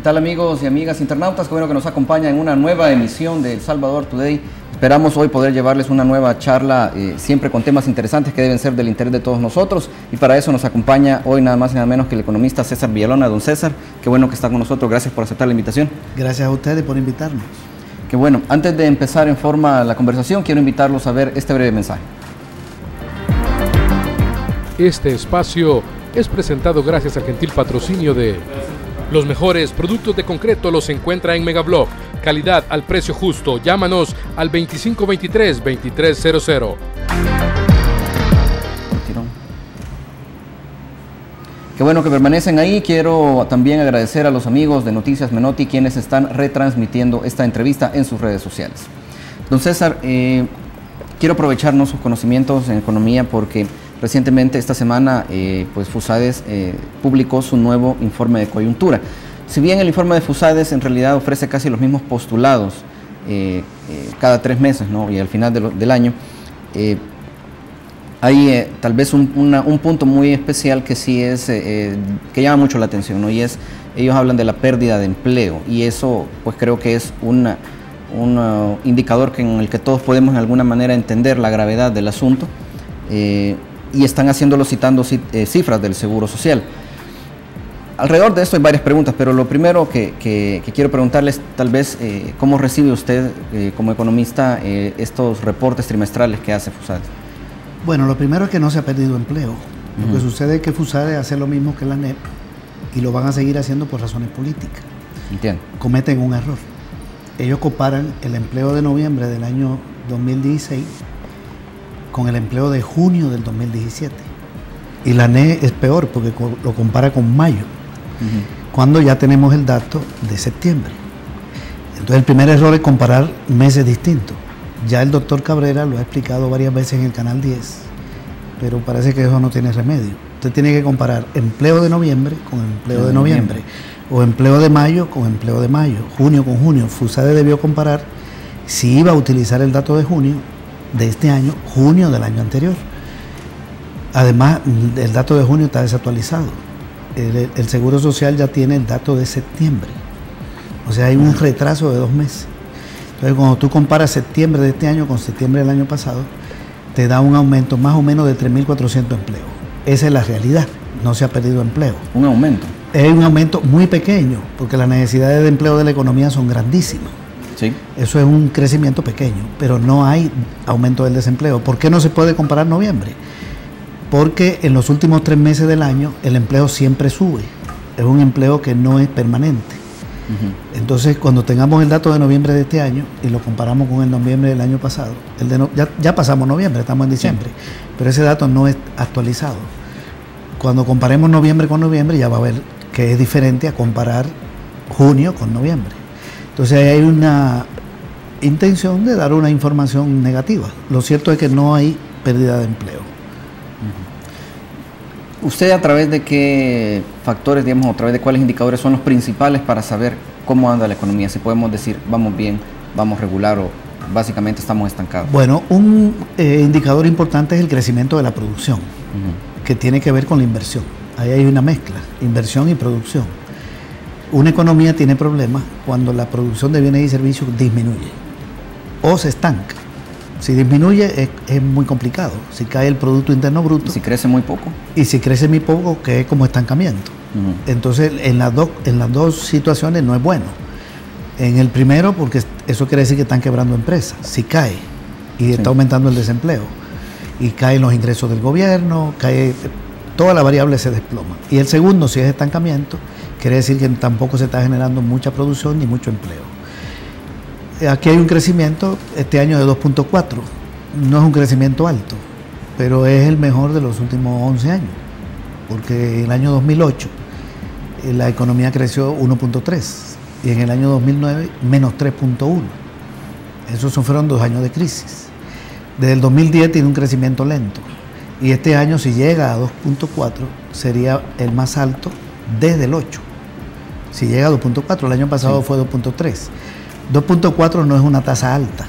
tal amigos y amigas internautas? Qué bueno que nos acompañan en una nueva emisión de El Salvador Today. Esperamos hoy poder llevarles una nueva charla, siempre con temas interesantes que deben ser del interés de todos nosotros. Y para eso nos acompaña hoy nada más y nada menos que el economista César Villalona. Don César, qué bueno que está con nosotros. Gracias por aceptar la invitación. Gracias a ustedes por invitarnos. Qué bueno. Antes de empezar en forma la conversación, quiero invitarlos a ver este breve mensaje. Este espacio es presentado gracias al gentil patrocinio de... Los mejores productos de concreto los encuentra en Megablock. Calidad al precio justo. Llámanos al 2523-2300. Qué bueno que permanecen ahí. Quiero también agradecer a los amigos de Noticias Menotti quienes están retransmitiendo esta entrevista en sus redes sociales. Don César, quiero aprovecharnos sus conocimientos en economía porque recientemente esta semana pues Fusades publicó su nuevo informe de coyuntura. Si bien el informe de Fusades en realidad ofrece casi los mismos postulados cada 3 meses, ¿no? Y al final del año, hay tal vez un punto muy especial que sí es que llama mucho la atención, ¿no? Y es, ellos hablan de la pérdida de empleo, y eso pues creo que es un indicador en el que todos podemos de alguna manera entender la gravedad del asunto. Y están haciéndolo citando cifras del Seguro Social. Alrededor de esto hay varias preguntas, pero lo primero que quiero preguntarles, tal vez, ¿cómo recibe usted como economista estos reportes trimestrales que hace Fusades? Bueno, lo primero es que no se ha perdido empleo. Lo que sucede es que Fusades hace lo mismo que la ANEP y lo van a seguir haciendo por razones políticas. Entiendo. Cometen un error. Ellos comparan el empleo de noviembre del año 2016 con el empleo de junio del 2017. Y la ANEP es peor porque lo compara con mayo, cuando ya tenemos el dato de septiembre. Entonces el primer error es comparar meses distintos. Ya el doctor Cabrera lo ha explicado varias veces en el Canal 10, pero parece que eso no tiene remedio. Usted tiene que comparar empleo de noviembre con empleo de noviembre, o empleo de mayo con empleo de mayo, junio con junio. Fusades debió comparar, si iba a utilizar el dato de junio de este año, junio del año anterior. Además, el dato de junio está desactualizado. El Seguro Social ya tiene el dato de septiembre. O sea, hay un retraso de 2 meses. Entonces, cuando tú comparas septiembre de este año con septiembre del año pasado, te da un aumento más o menos de 3.400 empleos. Esa es la realidad. No se ha perdido empleo. ¿Un aumento? Es un aumento muy pequeño, porque las necesidades de empleo de la economía son grandísimas. Sí. Eso es un crecimiento pequeño, pero no hay aumento del desempleo. ¿Por qué no se puede comparar noviembre? Porque en los últimos 3 meses del año el empleo siempre sube. Es un empleo que no es permanente. Entonces, cuando tengamos el dato de noviembre de este año y lo comparamos con el noviembre del año pasado, ya pasamos noviembre, estamos en diciembre, pero ese dato no es actualizado. Cuando comparemos noviembre con noviembre, ya va a ver que es diferente a comparar junio con noviembre. Entonces hay una intención de dar una información negativa. Lo cierto es que no hay pérdida de empleo. ¿Usted a través de qué factores, digamos, a través de cuáles indicadores son los principales para saber cómo anda la economía? Si podemos decir, vamos bien, vamos regular o básicamente estamos estancados. Bueno, un indicador importante es el crecimiento de la producción, que tiene que ver con la inversión. Ahí hay una mezcla, inversión y producción. Una economía tiene problemas cuando la producción de bienes y servicios disminuye o se estanca. Si disminuye es muy complicado. Si cae el Producto Interno Bruto. Si crece muy poco. Y si crece muy poco, que es como estancamiento. Entonces, en las dos situaciones no es bueno. En el primero, porque eso quiere decir que están quebrando empresas. Si cae y está aumentando el desempleo, y caen los ingresos del gobierno, toda la variable se desploma. Y el segundo, si es estancamiento, quiere decir que tampoco se está generando mucha producción ni mucho empleo. Aquí hay un crecimiento este año de 2.4. No es un crecimiento alto, pero es el mejor de los últimos 11 años, porque en el año 2008 la economía creció 1.3 y en el año 2009 menos 3.1. Esos fueron 2 años de crisis. Desde el 2010 tiene un crecimiento lento y este año, si llega a 2.4, sería el más alto desde el 8. Si llega a 2.4, el año pasado fue 2.3. 2.4 no es una tasa alta,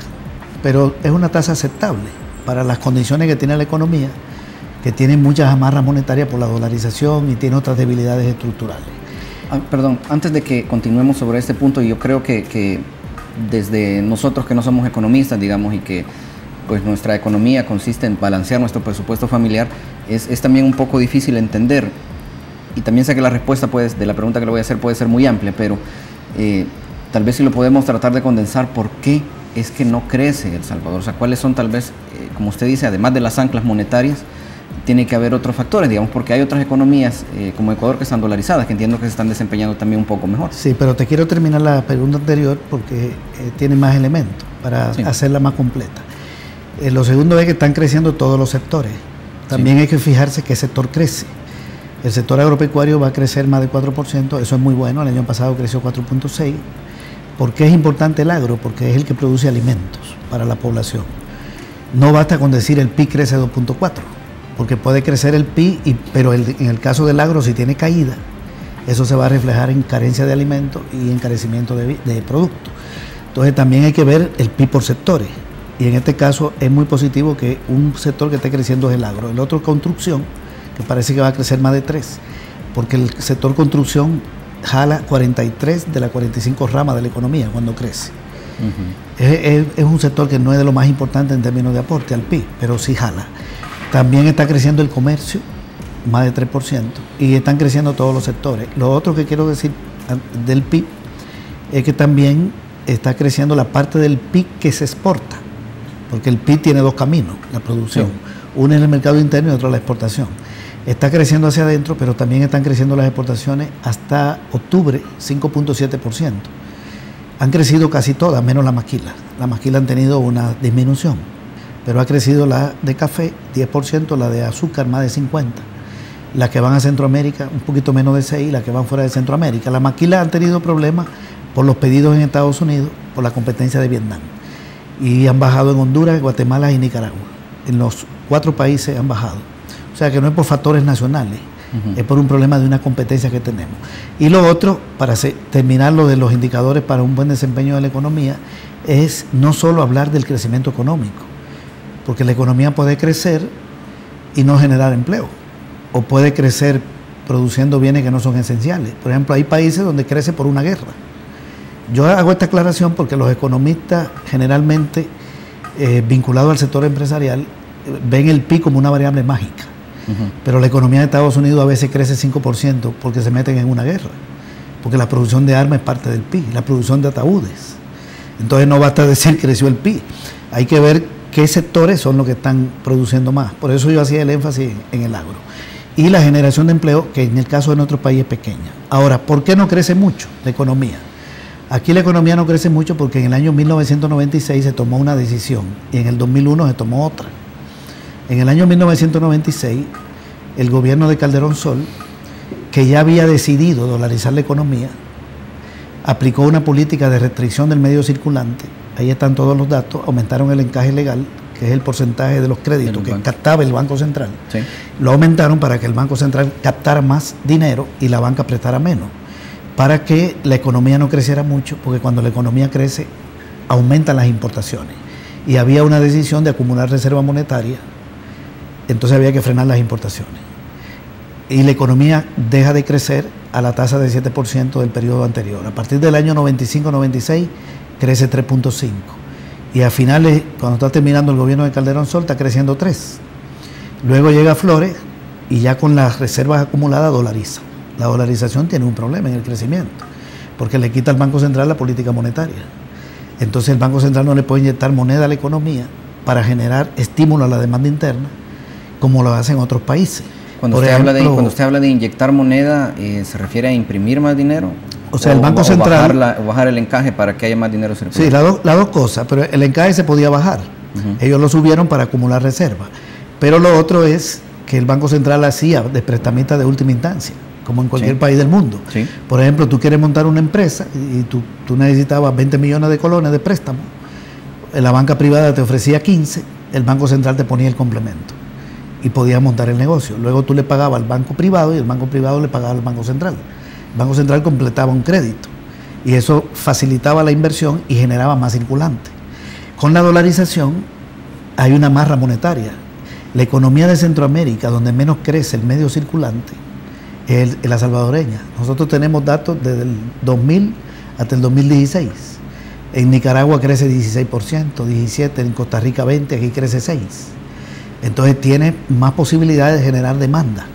pero es una tasa aceptable para las condiciones que tiene la economía, que tiene muchas amarras monetarias por la dolarización y tiene otras debilidades estructurales. Perdón, antes de que continuemos sobre este punto, yo creo que desde nosotros que no somos economistas, digamos, y que pues nuestra economía consiste en balancear nuestro presupuesto familiar, es también un poco difícil entender, y también sé que la respuesta de la pregunta que le voy a hacer puede ser muy amplia, pero tal vez si lo podemos tratar de condensar, ¿por qué es que no crece El Salvador? O sea, ¿cuáles son tal vez, como usted dice, además de las anclas monetarias, tiene que haber otros factores, digamos, porque hay otras economías como Ecuador que están dolarizadas, que entiendo que se están desempeñando también un poco mejor? Sí, pero te quiero terminar la pregunta anterior porque tiene más elementos para hacerla más completa. Lo segundo es que están creciendo todos los sectores. También hay que fijarse qué sector crece. El sector agropecuario va a crecer más de 4%, eso es muy bueno, el año pasado creció 4.6%. ¿Por qué es importante el agro? Porque es el que produce alimentos para la población. No basta con decir el PIB crece 2.4%, porque puede crecer el PIB, pero en el caso del agro, si tiene caída, eso se va a reflejar en carencia de alimentos y encarecimiento de productos. Entonces también hay que ver el PIB por sectores. Y en este caso es muy positivo que un sector que esté creciendo es el agro. El otro, construcción, que parece que va a crecer más de 3%, porque el sector construcción jala 43 de las 45 ramas de la economía cuando crece. Es un sector que no es de lo más importante en términos de aporte al PIB, pero sí jala. También está creciendo el comercio, más de 3%, y están creciendo todos los sectores. Lo otro que quiero decir del PIB es que también está creciendo la parte del PIB que se exporta, porque el PIB tiene dos caminos, la producción. Uno es el mercado interno y otro la exportación. Está creciendo hacia adentro, pero también están creciendo las exportaciones hasta octubre, 5.7%. Han crecido casi todas, menos la maquila. La maquila han tenido una disminución, pero ha crecido la de café, 10%, la de azúcar, más de 50%. Las que van a Centroamérica, un poquito menos de 6%, y las que van fuera de Centroamérica. La maquila han tenido problemas por los pedidos en Estados Unidos, por la competencia de Vietnam. Y han bajado en Honduras, Guatemala y Nicaragua. En los 4 países han bajado. O sea que no es por factores nacionales, es por un problema de una competencia que tenemos. Y lo otro, para terminar lo de los indicadores para un buen desempeño de la economía, es no solo hablar del crecimiento económico, porque la economía puede crecer y no generar empleo, o puede crecer produciendo bienes que no son esenciales. Por ejemplo, hay países donde crece por una guerra. Yo hago esta aclaración porque los economistas generalmente vinculados al sector empresarial ven el PIB como una variable mágica. Pero la economía de Estados Unidos a veces crece 5% porque se meten en una guerra, porque la producción de armas es parte del PIB, la producción de ataúdes. Entonces no basta decir que creció el PIB, hay que ver qué sectores son los que están produciendo más. Por eso yo hacía el énfasis en el agro. Y la generación de empleo, que en el caso de nuestro país es pequeña. Ahora, ¿por qué no crece mucho la economía? Aquí la economía no crece mucho porque en el año 1996 se tomó una decisión y en el 2001 se tomó otra. En el año 1996, el gobierno de Calderón Sol, que ya había decidido dolarizar la economía, aplicó una política de restricción del medio circulante. Ahí están todos los datos. Aumentaron el encaje legal, que es el porcentaje de los créditos que captaba el Banco Central. Sí. Lo aumentaron para que el Banco Central captara más dinero y la banca prestara menos, para que la economía no creciera mucho, porque cuando la economía crece, aumentan las importaciones. Y había una decisión de acumular reserva monetaria, entonces había que frenar las importaciones. Y la economía deja de crecer a la tasa de 7% del periodo anterior. A partir del año 95-96 crece 3.5%. Y a finales, cuando está terminando el gobierno de Calderón Sol, está creciendo 3%. Luego llega Flores y ya con las reservas acumuladas dolariza. La dolarización tiene un problema en el crecimiento, porque le quita al Banco Central la política monetaria. Entonces el Banco Central no le puede inyectar moneda a la economía para generar estímulo a la demanda interna, como lo hacen otros países. Cuando usted habla de inyectar moneda, ¿se refiere a imprimir más dinero? O sea, el Banco Central... bajar el encaje para que haya más dinero circulante. Sí, las dos cosas, pero el encaje se podía bajar. Ellos lo subieron para acumular reservas. Pero lo otro es que el Banco Central hacía de prestamista de última instancia, como en cualquier país del mundo. Sí. Por ejemplo, tú quieres montar una empresa y tú necesitabas 20 millones de colones de préstamo. La banca privada te ofrecía 15, el Banco Central te ponía el complemento y podías montar el negocio. Luego tú le pagabas al banco privado y el banco privado le pagaba al Banco Central. El Banco Central completaba un crédito y eso facilitaba la inversión y generaba más circulante. Con la dolarización hay una amarra monetaria. La economía de Centroamérica, donde menos crece el medio circulante, es la salvadoreña. Nosotros tenemos datos desde el 2000 hasta el 2016. En Nicaragua crece 16%, 17%, en Costa Rica 20%, aquí crece 6%. Entonces tiene más posibilidades de generar demanda.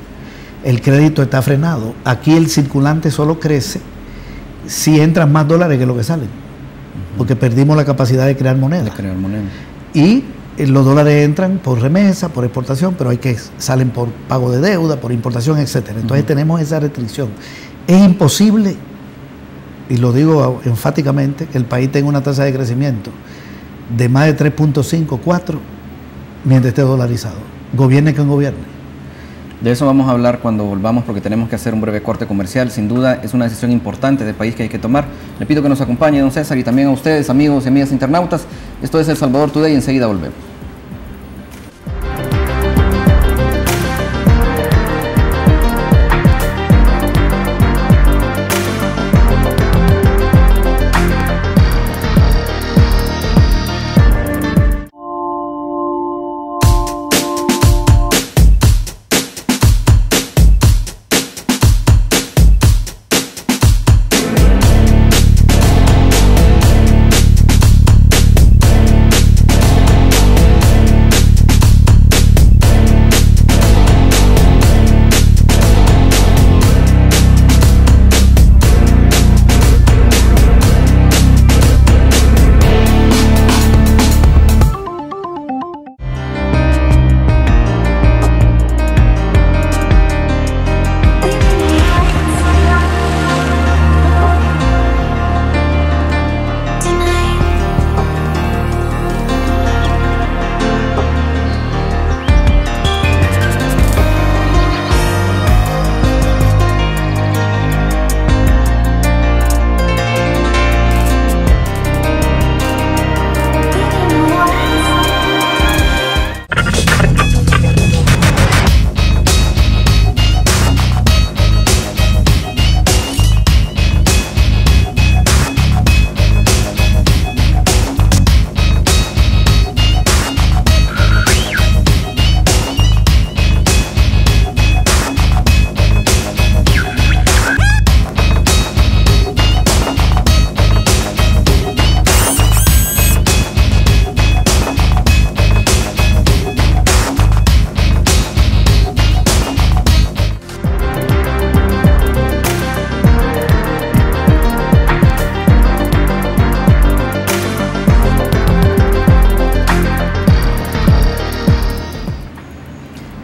El crédito está frenado. Aquí el circulante solo crece si entran más dólares que lo que salen, porque perdimos la capacidad de crear moneda. Y los dólares entran por remesa, por exportación, pero salen por pago de deuda, por importación, etcétera. Entonces tenemos esa restricción. Es imposible, y lo digo enfáticamente, que el país tenga una tasa de crecimiento de más de 3.5, 4, mientras esté dolarizado. Gobierne quien gobierne. De eso vamos a hablar cuando volvamos, porque tenemos que hacer un breve corte comercial. Sin duda es una decisión importante del país que hay que tomar. Le pido que nos acompañe, don César, y también a ustedes, amigos y amigas internautas. Esto es El Salvador Today y enseguida volvemos.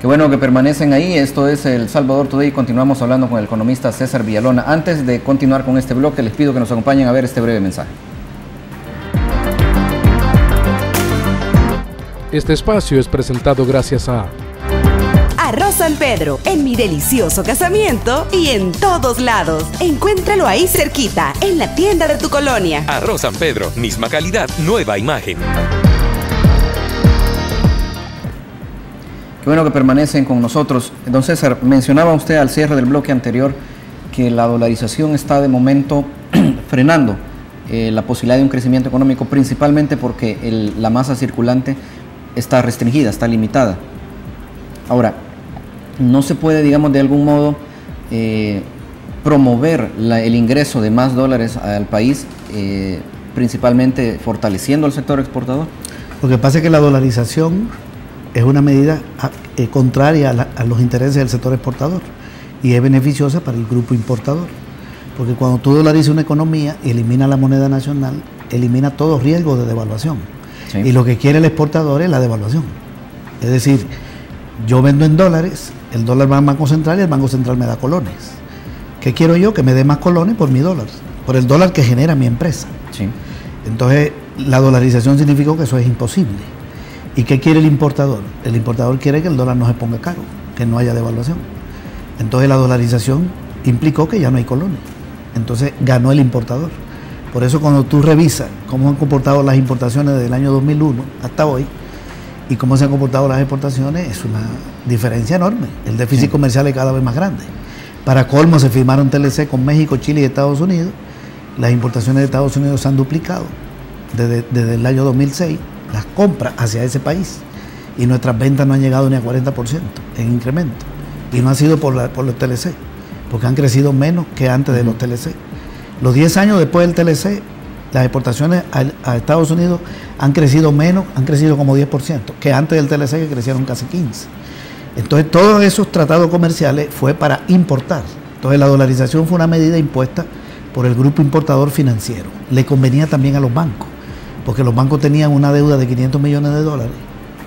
Bueno, que permanecen ahí. Esto es El Salvador Today y continuamos hablando con el economista César Villalona. Antes de continuar con este bloque, les pido que nos acompañen a ver este breve mensaje. Este espacio es presentado gracias a Arroz San Pedro, en mi delicioso casamiento y en todos lados. Encuéntralo ahí cerquita, en la tienda de tu colonia. Arroz San Pedro, misma calidad, nueva imagen. Qué bueno que permanecen con nosotros. Don César, mencionaba usted al cierre del bloque anterior que la dolarización está de momento frenando la posibilidad de un crecimiento económico, principalmente porque la masa circulante está restringida, está limitada. Ahora, no se puede, digamos, de algún modo promover el ingreso de más dólares al país, principalmente fortaleciendo al sector exportador. Lo que pasa es que la dolarización es una medida contraria a los intereses del sector exportador y es beneficiosa para el grupo importador, porque cuando tú dolarizas una economía y eliminas la moneda nacional, elimina todo riesgo de devaluación. Sí. Y lo que quiere el exportador es la devaluación. Es decir, yo vendo en dólares, el dólar va al Banco Central y el Banco Central me da colones. ¿Qué quiero yo? Que me dé más colones por mi dólar, por el dólar que genera mi empresa. Sí. Entonces, la dolarización significó que eso es imposible. ¿Y qué quiere el importador? El importador quiere que el dólar no se ponga caro, que no haya devaluación. Entonces la dolarización implicó que ya no hay colones. Entonces ganó el importador. Por eso cuando tú revisas cómo han comportado las importaciones desde el año 2001 hasta hoy y cómo se han comportado las exportaciones, es una diferencia enorme. El déficit comercial es cada vez más grande. Para colmo se firmaron TLC con México, Chile y Estados Unidos. Las importaciones de Estados Unidos se han duplicado desde el año 2006. Las compras hacia ese país y nuestras ventas no han llegado ni a 40% en incremento y no ha sido por los TLC, porque han crecido menos que antes de los TLC. Los 10 años después del TLC, las exportaciones a Estados Unidos han crecido menos, han crecido como 10%, que antes del TLC, que crecieron casi 15%. Entonces, todos esos tratados comerciales fue para importar. Entonces, la dolarización fue una medida impuesta por el grupo importador financiero. Le convenía también a los bancos, porque los bancos tenían una deuda de 500 millones de dólares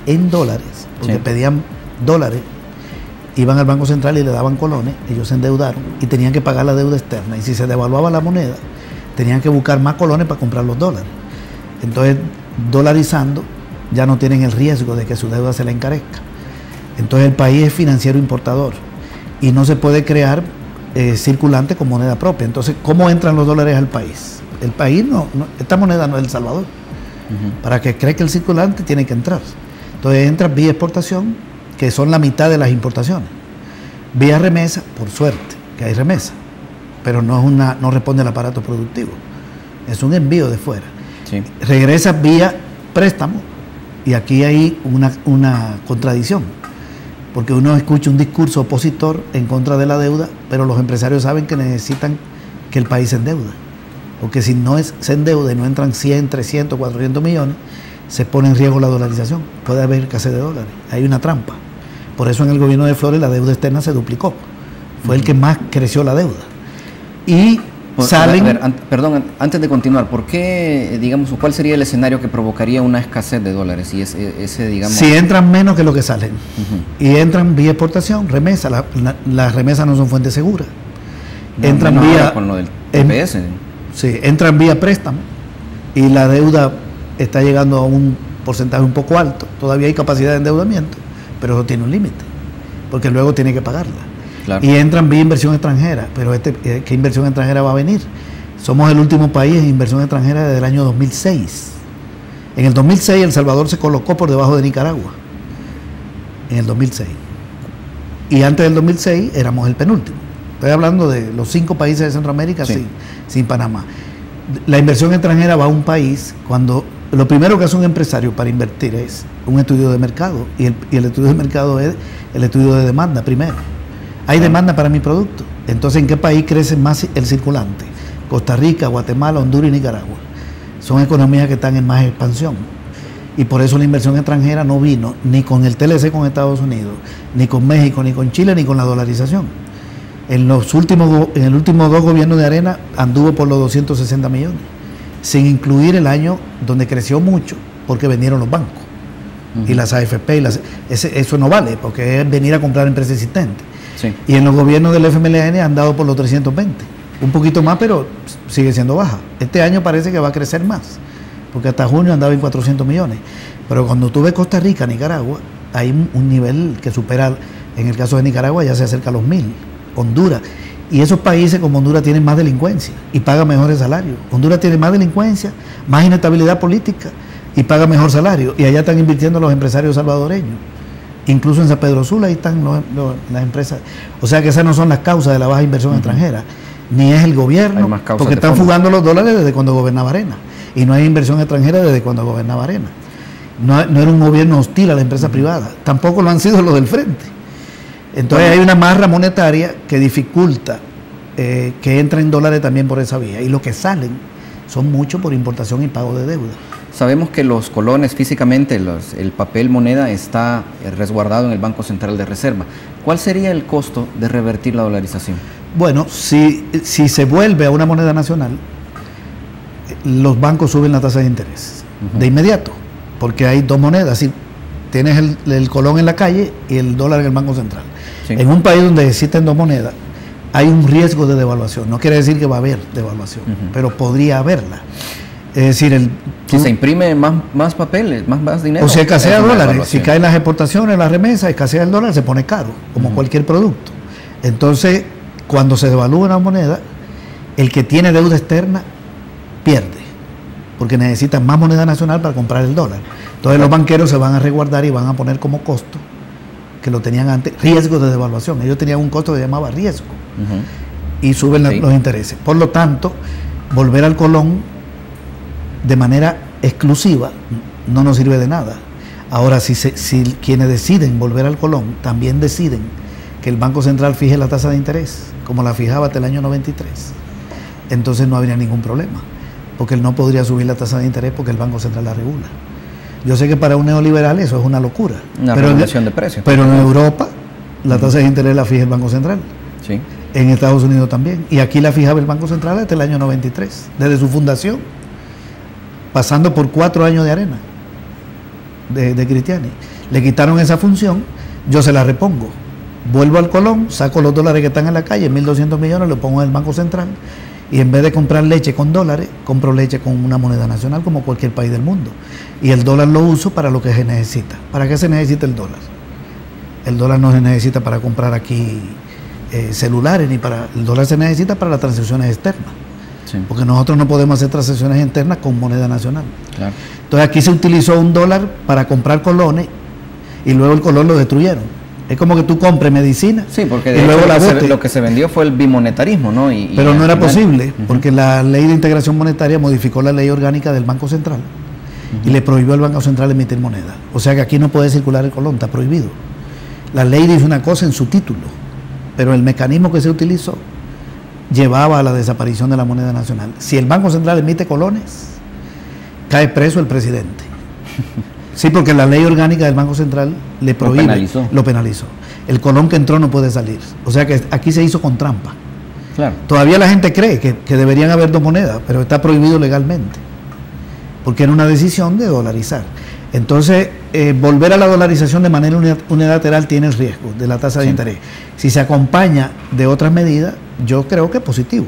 en dólares, porque pedían dólares, iban al Banco Central y le daban colones, ellos se endeudaron y tenían que pagar la deuda externa. Y si se devaluaba la moneda, tenían que buscar más colones para comprar los dólares. Entonces, dolarizando, ya no tienen el riesgo de que su deuda se le encarezca. Entonces, el país es financiero importador y no se puede crear circulante con moneda propia. Entonces, ¿cómo entran los dólares al país? El país esta moneda no es El Salvador. Para que cree que el circulante tiene que entrar. Entonces, entra vía exportación, que son la mitad de las importaciones. Vía remesa, por suerte, que hay remesa, pero no responde al aparato productivo. Es un envío de fuera. Sí. Regresa vía préstamo, y aquí hay una contradicción, porque uno escucha un discurso opositor en contra de la deuda, pero los empresarios saben que necesitan que el país se endeude, porque si no se endeuda y no entran 100, 300, 400 millones, se pone en riesgo la dolarización. Puede haber escasez de dólares. Hay una trampa. Por eso en el gobierno de Flores la deuda externa se duplicó. Fue el que más creció la deuda. Y salen... A ver, perdón, antes de continuar, ¿por qué, digamos, cuál sería el escenario que provocaría una escasez de dólares? Y ese, digamos... Si entran menos que lo que salen. Y entran vía exportación, remesa. Las remesas no son fuentes seguras. Entran vía... Con lo del TPS. Sí, entran vía préstamo. Y la deuda está llegando a un porcentaje un poco alto. Todavía hay capacidad de endeudamiento, pero eso tiene un límite, porque luego tiene que pagarla. Claro. Y entran vía inversión extranjera, pero ¿qué inversión extranjera va a venir? Somos el último país en inversión extranjera desde el año 2006. En el 2006 El Salvador se colocó por debajo de Nicaragua, en el 2006. Y antes del 2006 éramos el penúltimo. Estoy hablando de los 5 países de Centroamérica, sí, sin Panamá. La inversión extranjera va a un país cuando lo primero que hace un empresario para invertir es un estudio de mercado, y el estudio de mercado es el estudio de demanda primero. Hay demanda para mi producto. Entonces, ¿en qué país crece más el circulante? Costa Rica, Guatemala, Honduras y Nicaragua. Son economías que están en más expansión. Y por eso la inversión extranjera no vino ni con el TLC con Estados Unidos, ni con México, ni con Chile, ni con la dolarización. En el último 2 gobiernos de Arena anduvo por los 260 millones, sin incluir el año donde creció mucho, porque vinieron los bancos y las AFP. Eso no vale, porque es venir a comprar empresas existentes. Sí. Y en los gobiernos del FMLN han dado por los 320, un poquito más, pero sigue siendo baja. Este año parece que va a crecer más, porque hasta junio andaba en 400 millones. Pero cuando tú ves Costa Rica, Nicaragua, hay un nivel que supera, en el caso de Nicaragua ya se acerca a los 1.000. Honduras, y esos países como Honduras tienen más delincuencia y pagan mejores salarios. Honduras tiene más delincuencia, más inestabilidad política y paga mejor salario, y allá están invirtiendo los empresarios salvadoreños. Incluso en San Pedro Sula ahí están las empresas. O sea que esas no son las causas de la baja inversión extranjera, ni es el gobierno, porque están fugando los dólares desde cuando gobernaba Arena, y no hay inversión extranjera desde cuando gobernaba Arena. No era un gobierno hostil a la empresa privada, tampoco lo han sido los del frente. Entonces hay una marra monetaria que dificulta que entren dólares también por esa vía, y lo que salen son mucho por importación y pago de deuda. Sabemos que los colones físicamente, el papel moneda está resguardado en el Banco Central de Reserva. ¿Cuál sería el costo de revertir la dolarización? Bueno, si se vuelve a una moneda nacional, los bancos suben la tasa de interés de inmediato, porque hay 2 monedas. Si tienes el colón en la calle y el dólar en el Banco Central. Sí. En un país donde existen 2 monedas, hay un riesgo de devaluación. No quiere decir que va a haber devaluación, pero podría haberla. Es decir, si se imprime más papeles, más dinero. O si escasea dólares, si caen las exportaciones, las remesas, escasea el dólar, se pone caro, como cualquier producto. Entonces, cuando se devalúa una moneda, el que tiene deuda externa pierde, porque necesita más moneda nacional para comprar el dólar. Entonces los banqueros se van a resguardar y van a poner como costo, que lo tenían antes, riesgo de devaluación. Ellos tenían un costo que se llamaba riesgo, y suben los intereses. Por lo tanto, volver al colón de manera exclusiva no nos sirve de nada. Ahora, si quienes deciden volver al colón también deciden que el Banco Central fije la tasa de interés, como la fijaba hasta el año 93, entonces no habría ningún problema, porque él no podría subir la tasa de interés porque el Banco Central la regula. Yo sé que para un neoliberal eso es una locura. Una regulación de precios. Pero en Europa la tasa de interés la fija el Banco Central. Sí. En Estados Unidos también. Y aquí la fijaba el Banco Central hasta el año 93, desde su fundación, pasando por 4 años de arena de Cristiani. Le quitaron esa función, yo se la repongo. Vuelvo al Colón, saco los dólares que están en la calle, 1.200 millones, los pongo en el Banco Central, y en vez de comprar leche con dólares, compro leche con una moneda nacional como cualquier país del mundo. Y el dólar lo uso para lo que se necesita. ¿Para qué se necesita el dólar? El dólar no se necesita para comprar aquí celulares, el dólar se necesita para las transacciones externas. Sí. Porque nosotros no podemos hacer transacciones internas con moneda nacional. Claro. Entonces aquí se utilizó un dólar para comprar colones y luego el colón lo destruyeron. Es como que tú compres medicina. Sí, porque de luego lo que se vendió fue el bimonetarismo, ¿no? Pero no era posible, porque la ley de integración monetaria modificó la ley orgánica del Banco Central y le prohibió al Banco Central emitir moneda. O sea que aquí no puede circular el colón, está prohibido. La ley dice una cosa en su título, pero el mecanismo que se utilizó llevaba a la desaparición de la moneda nacional. Si el Banco Central emite colones, cae preso el presidente. Sí, porque la ley orgánica del Banco Central le prohíbe, lo penalizó. El colón que entró no puede salir. O sea que aquí se hizo con trampa. Claro. Todavía la gente cree que deberían haber 2 monedas, pero está prohibido legalmente, porque era una decisión de dolarizar. Entonces, volver a la dolarización de manera unilateral tiene el riesgo de la tasa de interés. Si se acompaña de otras medidas, yo creo que es positivo.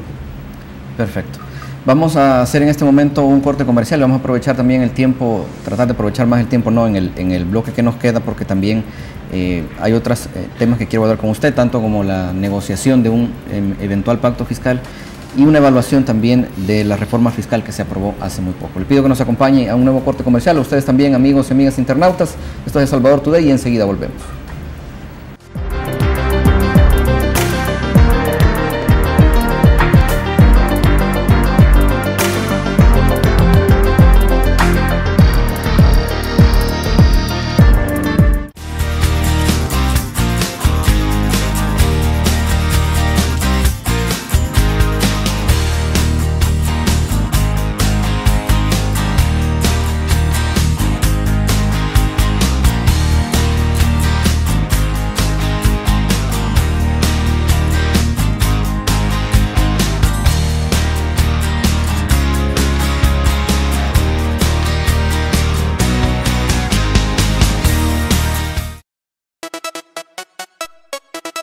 Perfecto. Vamos a hacer en este momento un corte comercial. Vamos a aprovechar también el tiempo, tratar de aprovechar más el tiempo, no en el bloque que nos queda, porque también hay otros temas que quiero hablar con usted, tanto como la negociación de un eventual pacto fiscal y una evaluación también de la reforma fiscal que se aprobó hace muy poco. Le pido que nos acompañe a un nuevo corte comercial. A ustedes también, amigos y amigas internautas. Esto es El Salvador Today y enseguida volvemos.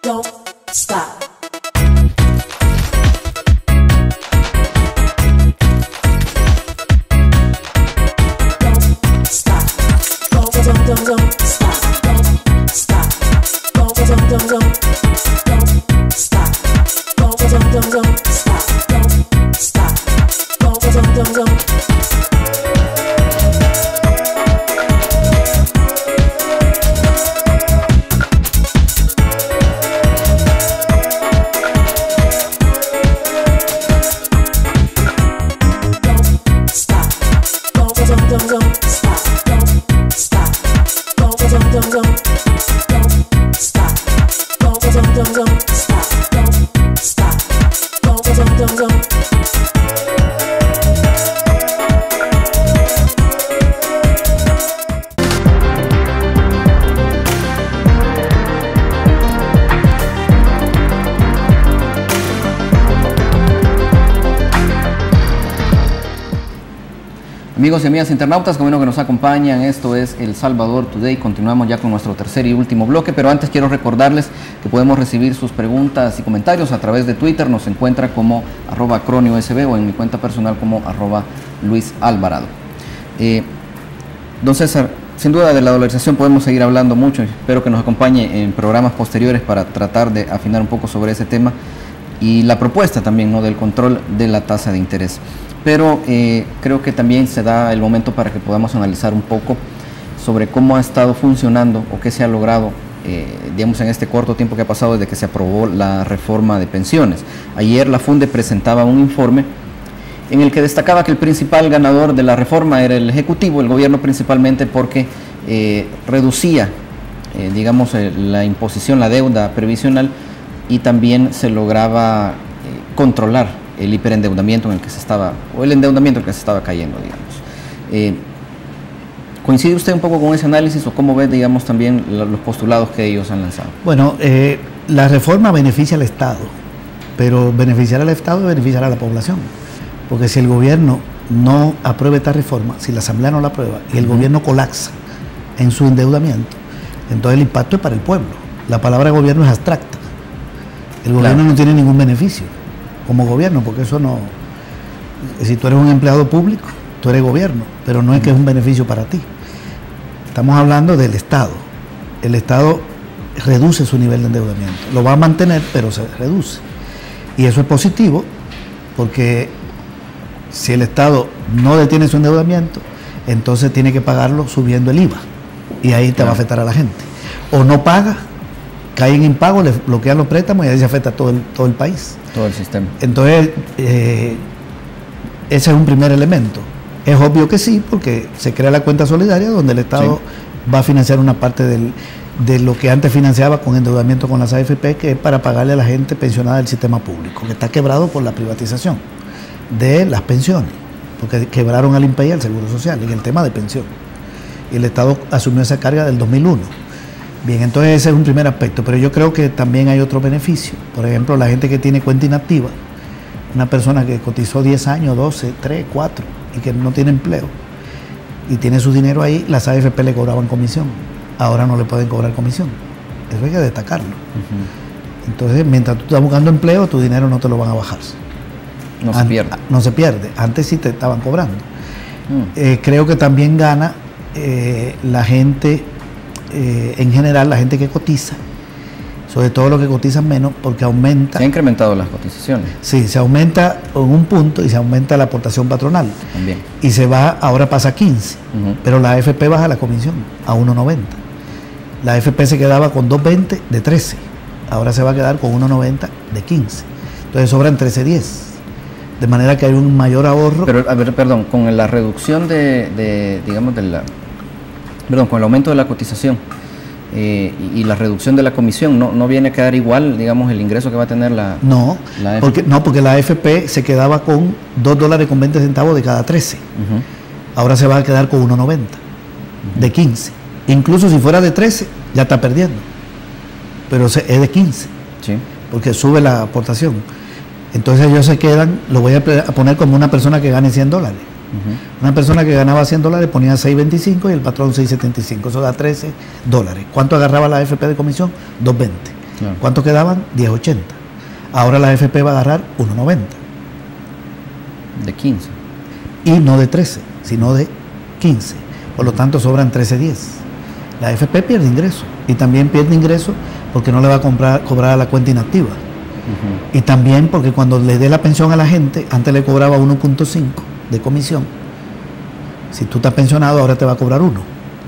Don't stop. Don't stop. Don't stop. Don't stop. Don't stop. Don't stop. Don't stop. Amigos y amigas internautas, como que nos acompañan, esto es El Salvador Today. Continuamos ya con nuestro tercer y último bloque, pero antes quiero recordarles que podemos recibir sus preguntas y comentarios a través de Twitter. Nos encuentra como @croniosb o en mi cuenta personal como @LuisAlvarado. Don César, sin duda de la dolarización podemos seguir hablando mucho. Espero que nos acompañe en programas posteriores para tratar de afinar un poco sobre ese tema y la propuesta también, ¿no?, del control de la tasa de interés. Pero creo que también se da el momento para que podamos analizar un poco sobre cómo ha estado funcionando o qué se ha logrado, digamos, en este corto tiempo que ha pasado desde que se aprobó la reforma de pensiones. Ayer la Funde presentaba un informe en el que destacaba que el principal ganador de la reforma era el Ejecutivo, el gobierno principalmente, porque reducía, digamos, la imposición, la deuda previsional, y también se lograba controlar el hiperendeudamiento en el que se estaba, o el endeudamiento en el que se estaba cayendo, digamos. ¿Coincide usted un poco con ese análisis o cómo ve, digamos, también los postulados que ellos han lanzado? Bueno, la reforma beneficia al Estado, pero beneficiar al Estado es beneficiar a la población, porque si el gobierno no aprueba esta reforma, si la Asamblea no la aprueba y el gobierno colapsa en su endeudamiento, entonces el impacto es para el pueblo. La palabra gobierno es abstracta. El gobierno no tiene ningún beneficio como gobierno, porque eso no... Si tú eres un empleado público, tú eres gobierno, pero no es que es un beneficio para ti. Estamos hablando del Estado. El Estado reduce su nivel de endeudamiento. Lo va a mantener, pero se reduce. Y eso es positivo, porque si el Estado no detiene su endeudamiento, entonces tiene que pagarlo subiendo el IVA. Y ahí te va a afectar a la gente. O no paga, cae en impago, le bloquean los préstamos y ahí se afecta a todo el país. Todo el sistema. Entonces, ese es un primer elemento. Es obvio que sí, porque se crea la cuenta solidaria donde el Estado va a financiar una parte de lo que antes financiaba con endeudamiento con las AFP, que es para pagarle a la gente pensionada del sistema público, que está quebrado por la privatización de las pensiones, porque quebraron al INPEI y al Seguro Social en el tema de pensión. Y el Estado asumió esa carga del 2001. Bien, entonces ese es un primer aspecto, pero yo creo que también hay otro beneficio. Por ejemplo, la gente que tiene cuenta inactiva, una persona que cotizó 10 años, 12, 3, 4 y que no tiene empleo y tiene su dinero ahí, las AFP le cobraban comisión. Ahora no le pueden cobrar comisión. Eso hay que destacarlo. Entonces, mientras tú estás buscando empleo, tu dinero no te lo van a bajar. No se pierde. No se pierde. Antes sí te estaban cobrando. Creo que también gana la gente, en general, la gente que cotiza, sobre todo los que cotizan menos, porque aumenta. Se han incrementado las cotizaciones. Sí, se aumenta en un punto y se aumenta la aportación patronal. También. Y se va, ahora pasa a 15, pero la AFP baja la comisión a 1.90. La AFP se quedaba con 2.20 de 13, ahora se va a quedar con 1.90 de 15. Entonces sobran 13.10. De manera que hay un mayor ahorro. Pero, a ver, perdón, con la reducción digamos, con el aumento de la cotización y la reducción de la comisión, ¿no viene a quedar igual, digamos, el ingreso que va a tener la AFP? Porque la AFP se quedaba con $2.20 de cada 13. Ahora se va a quedar con 1.90 de 15. Incluso si fuera de 13, ya está perdiendo. Pero es de 15, sí, porque sube la aportación. Entonces ellos se quedan, lo voy a poner como una persona que gane $100. Una persona que ganaba $100 ponía 6.25 y el patrón 6.75, eso da $13. ¿Cuánto agarraba la AFP de comisión? 2.20. Claro. ¿Cuánto quedaban? 10.80. Ahora la AFP va a agarrar 1.90. De 15. Y no de 13, sino de 15. Por lo tanto sobran 13.10. La AFP pierde ingreso y también pierde ingreso porque no le va a cobrar a la cuenta inactiva. Y también porque cuando le dé la pensión a la gente, antes le cobraba 1.5 de comisión. Si tú estás pensionado, ahora te va a cobrar 1.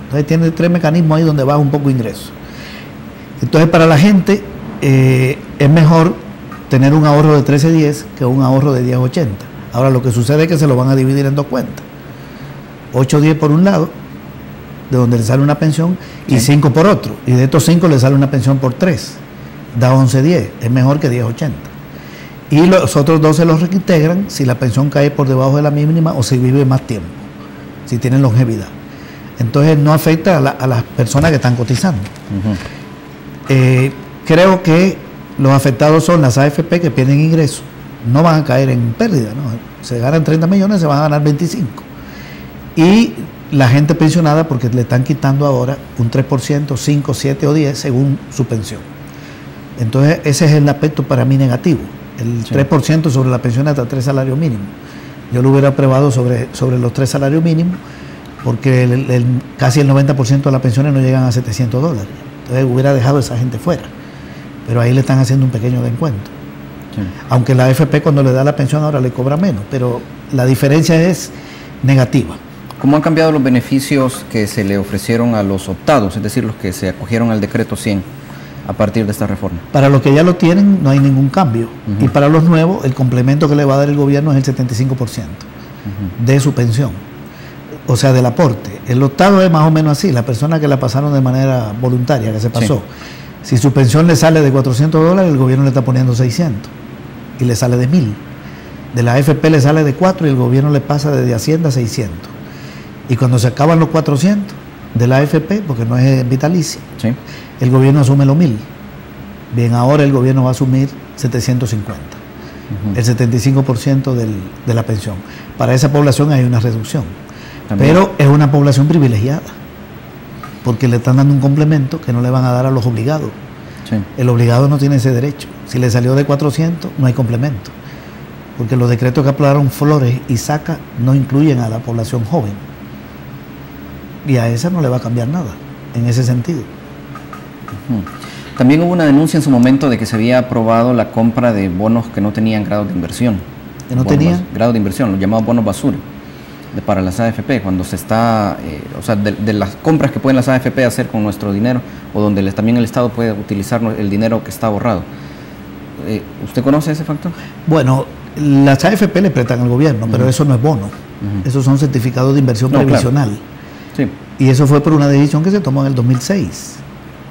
Entonces tiene 3 mecanismos ahí donde baja un poco ingreso. Entonces para la gente es mejor tener un ahorro de 13.10 que un ahorro de 10.80. Ahora lo que sucede es que se lo van a dividir en 2 cuentas. 8.10 por un lado, de donde le sale una pensión, y 5 por otro. Y de estos 5 le sale una pensión por 3. Da 11.10, es mejor que 10.80. Y los otros 2 se los reintegran si la pensión cae por debajo de la mínima o si vive más tiempo, si tienen longevidad. Entonces no afecta a las personas que están cotizando. Creo que los afectados son las AFP que pierden ingresos. No van a caer en pérdida, ¿no? Se ganan 30 millones, se van a ganar 25. Y la gente pensionada porque le están quitando ahora un 3%, 5, 7 o 10 según su pensión. Entonces ese es el aspecto para mí negativo, el 3% sobre la pensión hasta 3 salarios mínimos. Yo lo hubiera aprobado sobre los 3 salarios mínimos porque casi el 90% de las pensiones no llegan a $700. Entonces hubiera dejado a esa gente fuera, pero ahí le están haciendo un pequeño descuento. Aunque la AFP cuando le da la pensión ahora le cobra menos, pero la diferencia es negativa. ¿Cómo han cambiado los beneficios que se le ofrecieron a los optados, es decir, los que se acogieron al decreto 100 a partir de esta reforma? Para los que ya lo tienen no hay ningún cambio. Y para los nuevos el complemento que le va a dar el gobierno es el 75% de su pensión, o sea, del aporte. El optado es más o menos así, la persona que la pasaron de manera voluntaria, que se pasó, Si su pensión le sale de $400, el gobierno le está poniendo 600 y le sale de 1.000. De la AFP le sale de 4 y el gobierno le pasa desde Hacienda 600. Y cuando se acaban los 400 de la AFP, porque no es vitalicia, Sí. el gobierno asume los 1.000. Bien, ahora el gobierno va a asumir 750, el 75% de la pensión. Para esa población hay una reducción, También. pero es una población privilegiada, porque le están dando un complemento que no le van a dar a los obligados. Sí. El obligado no tiene ese derecho. Si le salió de 400, no hay complemento, porque los decretos que aprobaron Flores y Saca no incluyen a la población joven. Y a esa no le va a cambiar nada, en ese sentido. También hubo una denuncia en su momento de que se había aprobado la compra de bonos que no tenían grado de inversión. ¿Que no Bonos tenían? grado de inversión, los llamados bonos basura, para las AFP, cuando se está, o sea, de las compras que pueden las AFP hacer con nuestro dinero, o donde también el Estado puede utilizar el dinero que está ahorrado. ¿Usted conoce ese factor? Bueno, las AFP le prestan al gobierno, pero eso no es bono. Esos son certificados de inversión No, claro. previsional. Sí. Y eso fue por una decisión que se tomó en el 2006,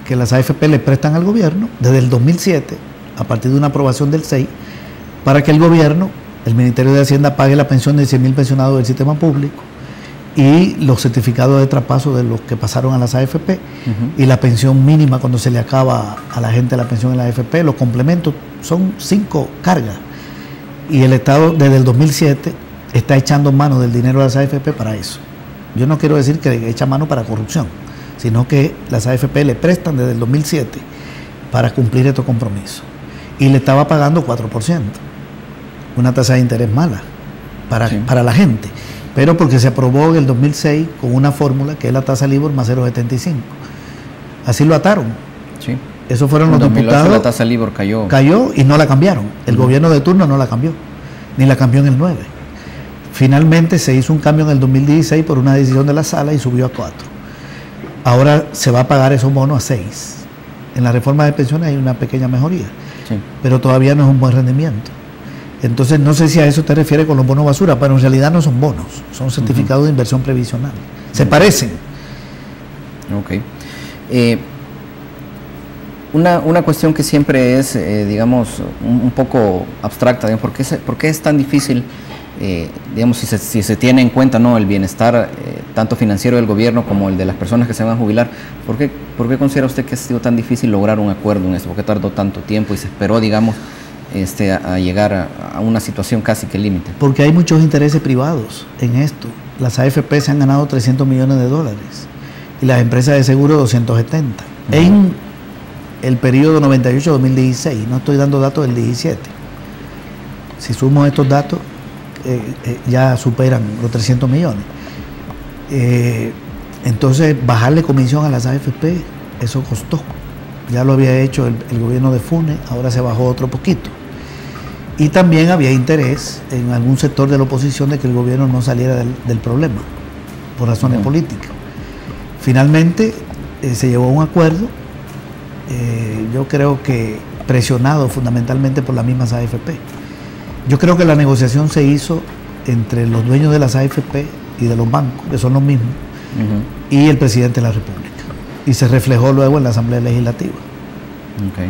que las AFP le prestan al gobierno desde el 2007, a partir de una aprobación del 6, para que el gobierno, el Ministerio de Hacienda, pague la pensión de 100.000 pensionados del sistema público y los certificados de traspaso de los que pasaron a las AFP y la pensión mínima cuando se le acaba a la gente la pensión en la AFP. Los complementos son 5 cargas y el Estado desde el 2007 está echando mano del dinero de las AFP para eso. Yo no quiero decir que echa mano para corrupción, sino que las AFP le prestan desde el 2007 para cumplir estos compromisos. Y le estaba pagando 4%, una tasa de interés mala para la gente, pero porque se aprobó en el 2006 con una fórmula que es la tasa LIBOR más 0,75. Así lo ataron. Sí. Esos fueron En los 2008 diputados. la tasa LIBOR cayó. Cayó y no la cambiaron. El gobierno de turno no la cambió, ni la cambió en el 9. Finalmente se hizo un cambio en el 2016 por una decisión de la sala y subió a 4. Ahora se va a pagar esos bonos a 6. En la reforma de pensiones hay una pequeña mejoría, Sí. pero todavía no es un buen rendimiento. Entonces no sé si a eso te refieres con los bonos basura, pero en realidad no son bonos, son certificados de inversión previsional. Se parecen. Ok. Una cuestión que siempre es, digamos, un poco abstracta, digamos, ¿por qué es tan difícil, digamos, si se tiene en cuenta, ¿no?, el bienestar tanto financiero del gobierno como el de las personas que se van a jubilar? ¿Por qué considera usted que ha sido tan difícil lograr un acuerdo en esto? ¿Por qué tardó tanto tiempo y se esperó, digamos, a llegar a una situación casi que límite? Porque hay muchos intereses privados en esto. Las AFP se han ganado $300 millones y las empresas de seguro 270. En el periodo 98-2016, no estoy dando datos del 17. Si sumo estos datos, ya superan los 300 millones. Entonces, bajarle comisión a las AFP, eso costó. Ya lo había hecho el gobierno de Funes, ahora se bajó otro poquito. Y también había interés en algún sector de la oposición de que el gobierno no saliera del problema, por razones políticas. Finalmente, se llegó a un acuerdo, yo creo que presionado fundamentalmente por las mismas AFP. Yo creo que la negociación se hizo entre los dueños de las AFP y de los bancos, que son los mismos, y el presidente de la República. Y se reflejó luego en la Asamblea Legislativa. Okay.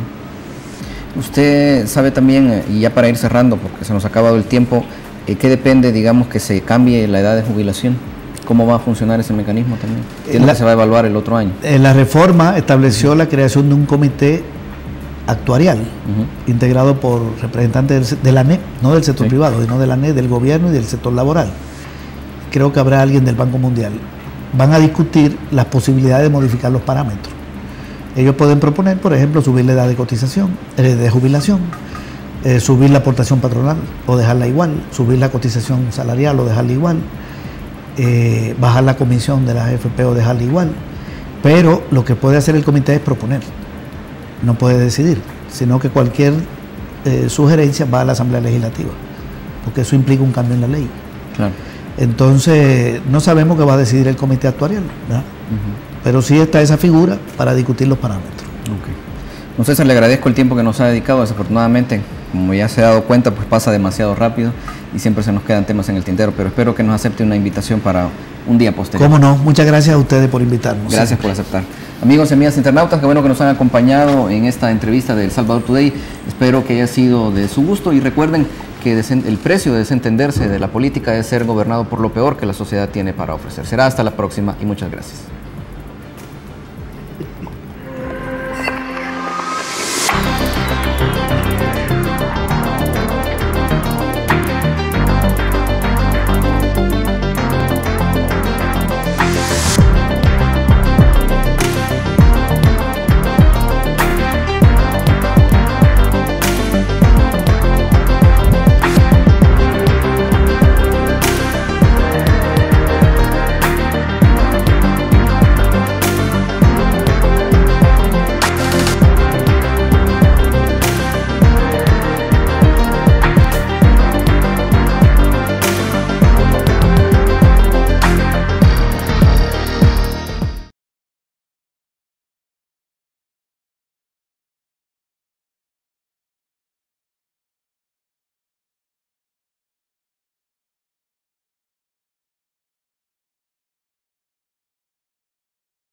Usted sabe también, y ya para ir cerrando, porque se nos ha acabado el tiempo, ¿qué depende, digamos, que se cambie la edad de jubilación? ¿Cómo va a funcionar ese mecanismo también? Entiendo que se va a evaluar el otro año. La reforma estableció la creación de un comité actuarial, integrado por representantes de la ANEP, no del sector privado, sino de la ANEP, del gobierno y del sector laboral. Creo que habrá alguien del Banco Mundial. Van a discutir las posibilidades de modificar los parámetros. Ellos pueden proponer, por ejemplo, subir la edad de cotización, de jubilación, subir la aportación patronal o dejarla igual, subir la cotización salarial o dejarla igual, bajar la comisión de la AFP o dejarla igual. Pero lo que puede hacer el comité es proponer, no puede decidir, sino que cualquier sugerencia va a la Asamblea Legislativa, porque eso implica un cambio en la ley. Claro. Entonces, no sabemos qué va a decidir el comité actuarial, ¿verdad? Pero sí está esa figura para discutir los parámetros. Okay. No, César, le agradezco el tiempo que nos ha dedicado. Desafortunadamente como ya se ha dado cuenta, pues pasa demasiado rápido y siempre se nos quedan temas en el tintero, pero espero que nos acepte una invitación para un día posterior. Cómo no, muchas gracias a ustedes por invitarnos. Gracias por aceptar. Amigos y amigas internautas, qué bueno que nos han acompañado en esta entrevista de El Salvador Today. Espero que haya sido de su gusto y recuerden que el precio de desentenderse de la política es ser gobernado por lo peor que la sociedad tiene para ofrecer. Será hasta la próxima y muchas gracias.